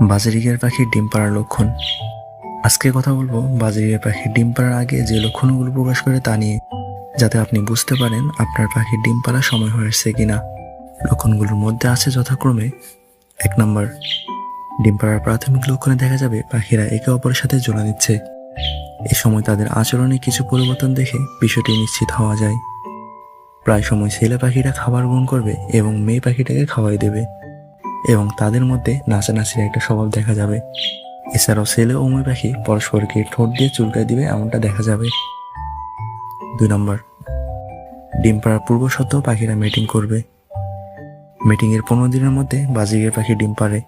বাজরিগের পাখির ডিম পাড়ার লক্ষণ। আজকে কথা বলবো বাজরিগের পাখির ডিম পাড়ার আগে যে লক্ষণগুলো প্রকাশ করে তা নিয়ে, যাতে আপনি বুঝতে পারেন আপনার পাখির ডিম পাড়ার সময় হয়েছে কিনা। লক্ষণগুলোর মধ্যে আছে যথাক্রমে 1 নম্বর, ডিম পাড়ার প্রাথমিক লক্ষণে দেখা যাবে পাখিরা একে অপরের সাথে জোড়া দিচ্ছে। এ সময় তাদের আচরণে কিছু পরিবর্তন দেখে বিষয়টি নিশ্চিত হওয়া যায়। প্রায় সময় ছেলে পাখিরা খাবার গ্রহণ করবে এবং মেয়ে পাখিটাকে খাওয়াই দেবে, এবং তাদের মধ্যে নাচানাচির একটা স্বভাব দেখা যাবে। এছাড়াও ছেলে ও মেয়ে পাখি পরস্পরকে ঠোঁট দিয়ে চুলকায় দিবে, এমনটা দেখা যাবে। 2 নম্বর, ডিম পাড়ার পূর্ব সত্ত্বেও পাখিরা মিটিং করবে। মিটিংয়ের 15 দিনের মধ্যে বাজরিগের পাখি ডিম পাড়ে।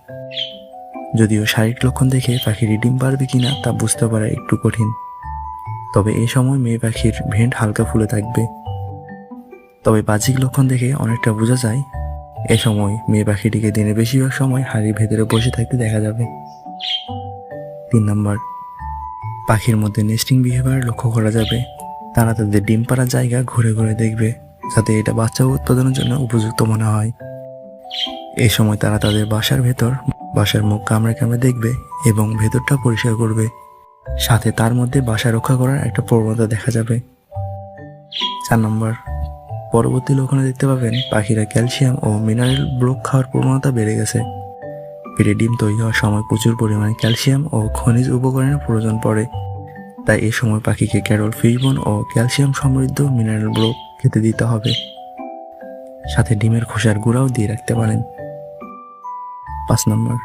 যদিও শারীরিক লক্ষণ দেখে পাখির ডিম পারবে কিনা তা বুঝতে পারা একটু কঠিন, তবে এই সময় মেয়ে পাখির ভেন্ট হালকা ফুলে থাকবে। তবে বাহ্যিক লক্ষণ দেখে অনেকটা বোঝা যায় এ সময় মেয়ে পাখিটিকে দিনের বেশিরভাগ সময় হাড়ির ভেতরে বসে থাকতে দেখা যাবে। 3 নম্বর, পাখির মধ্যে নেস্টিং বিহেভিয়ার লক্ষ্য করা যাবে। তারা তাদের ডিম পাড়ার জায়গা ঘুরে ঘুরে দেখবে, যাতে এটা বাচ্চা উৎপাদনের জন্য উপযুক্ত মনে হয়। এই সময় তারা তাদের বাসার মুখ কামড়ে কামড়ে দেখবে এবং ভেতরটা পরিষ্কার করবে। সাথে তার মধ্যে বাসা রক্ষা করার একটা প্রবণতা দেখা যাবে। 4 নম্বর, পরবর্তী লক্ষণে দেখতে পাবেন পাখিরা ক্যালসিয়াম ও মিনারেল ব্লক খাওয়ার প্রবণতা বেড়ে গেছে। পেটে ডিম তৈরি হওয়ার সময় প্রচুর পরিমাণে ক্যালসিয়াম ও খনিজ উপকরণের প্রয়োজন পড়ে, তাই এই সময় পাখিকে ক্যারল ফিশবোন ও ক্যালসিয়াম সমৃদ্ধ মিনারেল ব্লক খেতে দিতে হবে। সাথে ডিমের খোসার গুঁড়াও দিয়ে রাখতে পারেন। 5 নম্বর,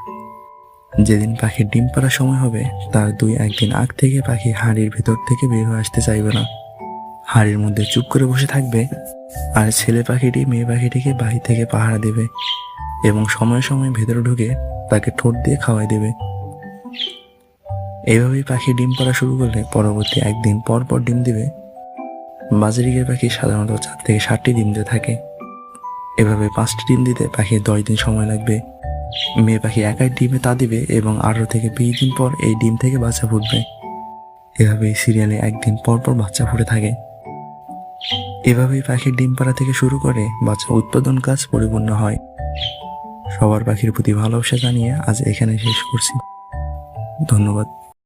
যেদিন পাখির ডিম পাড়ার সময় হবে তার 2-1 দিন আগ থেকে পাখি হাড়ির ভেতর থেকে বের হয়ে আসতে চাইবে না। হাড়ির মধ্যে চুপ করে বসে থাকবে, আর ছেলে পাখিটি মেয়ে পাখিটিকে বাহির থেকে পাহারা দেবে এবং সময়ে সময়ে ভেতরে ঢুকে তাকে ঠোঁট দিয়ে খাওয়াই দেবে। এইভাবেই পাখি ডিম পাড়া শুরু করলে পরবর্তী 1 দিন পর পর ডিম দিবে। বাজরিগের পাখি সাধারণত 4 থেকে 7টি ডিম দিয়ে থাকে। এভাবে 5টি ডিম দিতে পাখির 10 দিন সময় লাগবে। মেয়ে পাখি একাই ডিমে তা দিবে এবং 18 থেকে 20 দিন পর এই ডিম থেকে বাচ্চা ফুটবে। এভাবেই সিরিয়ালে 1 দিন পর পর বাচ্চা ফুটে থাকে। এভাবেই পাখির ডিম পাড়া থেকে শুরু করে বাচ্চা উৎপাদন কাজ পরিপূর্ণ হয়। সবার পাখির প্রতি ভালোবাসা জানিয়ে আজ এখানে শেষ করছি। ধন্যবাদ।